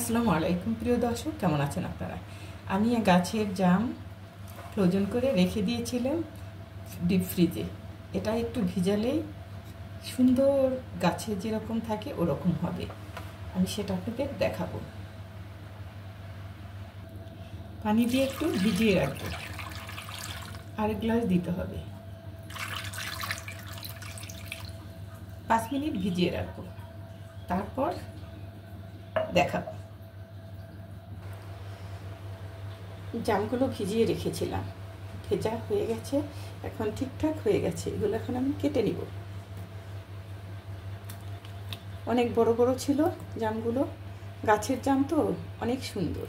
আসসালামু আলাইকুম প্রিয় দর্শক, কেমন আছেন আপনারা? আমি গাছের জাম ফ্রোজেন করে রেখে দিয়েছিলাম ডিপ ফ্রিজে। এটা একটু ভিজালেই সুন্দর গাছে যেরকম থাকে ওরকম হবে। আমি সেটা আপনাদের দেখাবো। পানি দিয়ে একটু ভিজিয়ে রাখবো, আরেক গ্লাস দিতে হবে। 5 মিনিট ভিজিয়ে রাখবো, তারপর দেখাবো। জামগুলো ভিজিয়ে রেখেছিলাম, ভেজা হয়ে গেছে, এখন ঠিকঠাক হয়ে গেছে। এগুলো এখন আমি কেটে নিব। অনেক বড় বড় ছিল জামগুলো, গাছের জাম তো অনেক সুন্দর।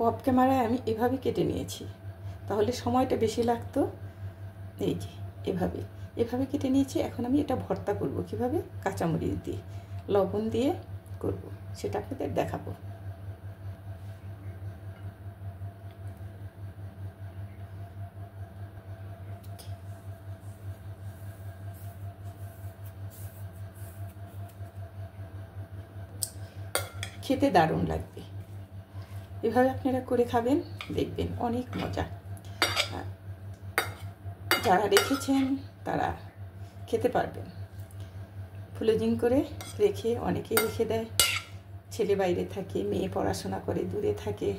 অফ ক্যামেরায় আমি এভাবে কেটে নিয়েছি, তাহলে সময়টা বেশি লাগতো। এই যে এভাবে এভাবে কেটে নিয়েছি। এখন আমি এটা ভর্তা করব কিভাবে, কাঁচামরিচ দিয়ে লবণ দিয়ে করব, সেটা আপনাদের দেখাবো। খেতে দারুণ লাগবে, এভাবে আপনারা করে খাবেন, দেখবেন অনেক মজা। যারা রেখেছেন তারা খেতে পারবেন। ফ্রোজেন করে রেখে অনেকেই রেখে দেয়। ছেলে বাইরে থাকে, মেয়ে পড়াশোনা করে দূরে থাকে,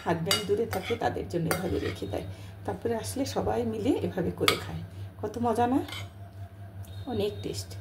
হাজব্যান্ড দূরে থাকে, তাদের জন্য এভাবে রেখে দেয়। তারপরে আসলে সবাই মিলে এভাবে করে খায়। কত মজা না, অনেক টেস্ট।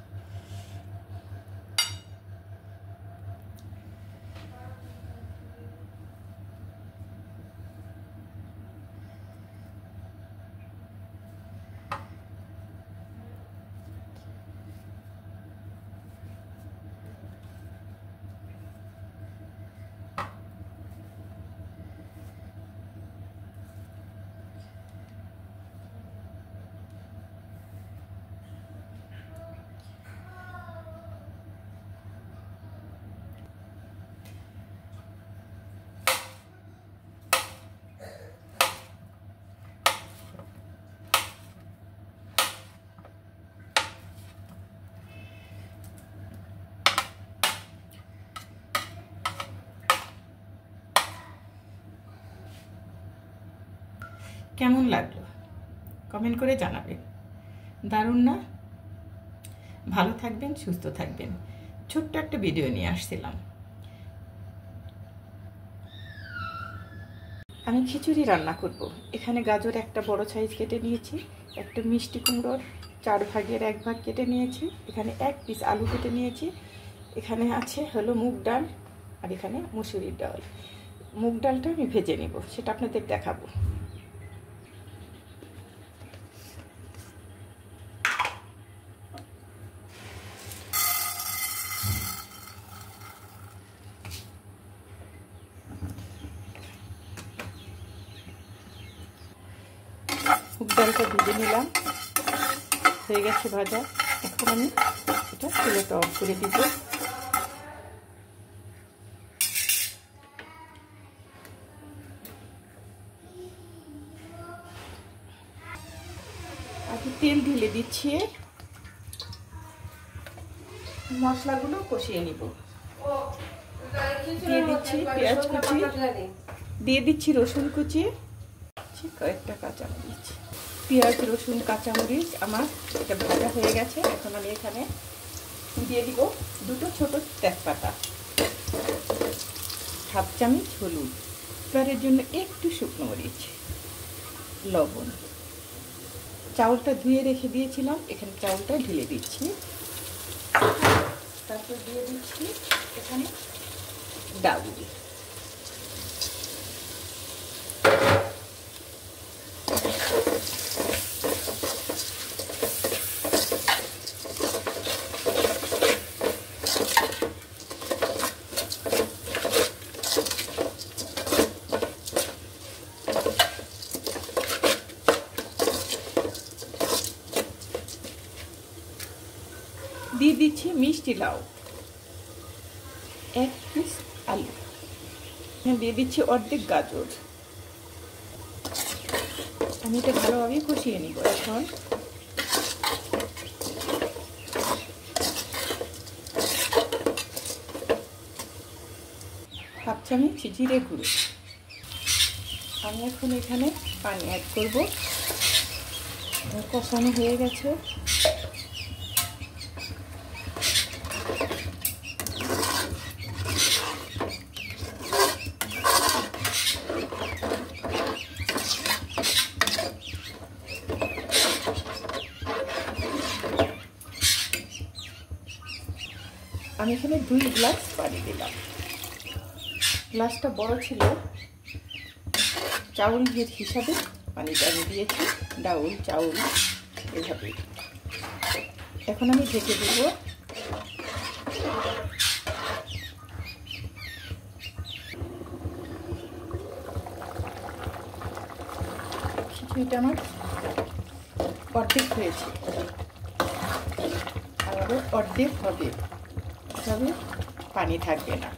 কেমন লাগলো কমেন্ট করে জানাবেন। দারুণ না? ভালো থাকবেন, সুস্থ থাকবেন। ছোট্ট একটা ভিডিও নিয়ে আসছিলাম। আমি খিচুড়ি রান্না করব। এখানে গাজর একটা বড় সাইজ কেটে নিয়েছি, একটা মিষ্টি কুমড়োর 4 ভাগের 1 ভাগ কেটে নিয়েছি, এখানে 1 পিস আলু কেটে নিয়েছি, এখানে আছে হলো মুগ ডাল, আর এখানে মুসুরির ডাল। মুগ ডালটা আমি ভেজে নেব, সেটা আপনাদের দেখাবো। মুগ ডালটা ভেজে নিলাম, হয়ে গেছে ভাজা। এখন আমি এটা চুলাটা অফ করে দিব। আমি তেল ঢেলে দিচ্ছি, মশলাগুলো কষিয়ে নিব। দিয়ে দিচ্ছি পেঁয়াজ কুচি, দিয়ে দিচ্ছি রসুন কুচি, কয়েকটা কাঁচামরিচ। পেঁয়াজ রসুন কাঁচামরিচ আমার এটা ভাজা হয়ে গেছে। এখন আমি এখানে দিয়ে দিব 2 ছোট তেজপাতা, হাফ চামচ হলুদ, এবারের জন্য একটু শুকনো মরিচ, লবণ। চাউলটা ধুয়ে রেখে দিয়েছিলাম, এখানে চাউলটা ঢেলে দিচ্ছি। তারপর দিয়ে দিচ্ছি এখানে ডাউল। দিয়ে দিচ্ছি মিষ্টি লাউ, 1 পিস আলু, দিয়ে দিচ্ছি অর্ধেক গাজর। আমি এটা ভালোভাবে কষিয়ে নিব। এখন হাফ চামচ জিরে গুঁড়ো। আমি এখন এখানে পানি অ্যাড করব। কষানো হয়ে গেছে। আমি এখানে 2 গ্লাস পানি দিলাম। গ্লাসটা বড় ছিল, চাউল হিসাবে পানিটা আমি দিয়েছি, ডাউল চাউল এভাবে। এখন আমি ঢেকে দেব। খিচুড়িটা আমার অর্ধেক হয়েছে, আরও অর্ধেক হবে, তবে পানি থাকবে না।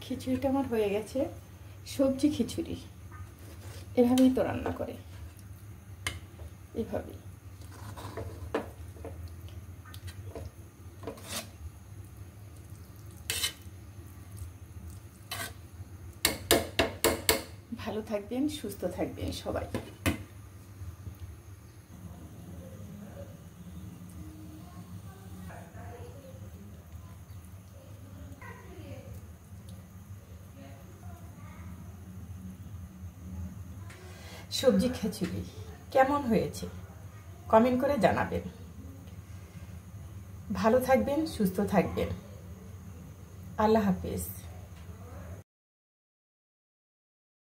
খিচুড়িটা আমার হয়ে গেছে। সবজি খিচুড়ি এভাবেই তো রান্না করে, এভাবেই। ভালো থাকবেন, সুস্থ থাকবেন সবাই। সবজি খিচুড়ি কেমন হয়েছে কমেন্ট করে জানাবেন। ভালো থাকবেন, সুস্থ থাকবেন। আল্লাহ হাফেজ।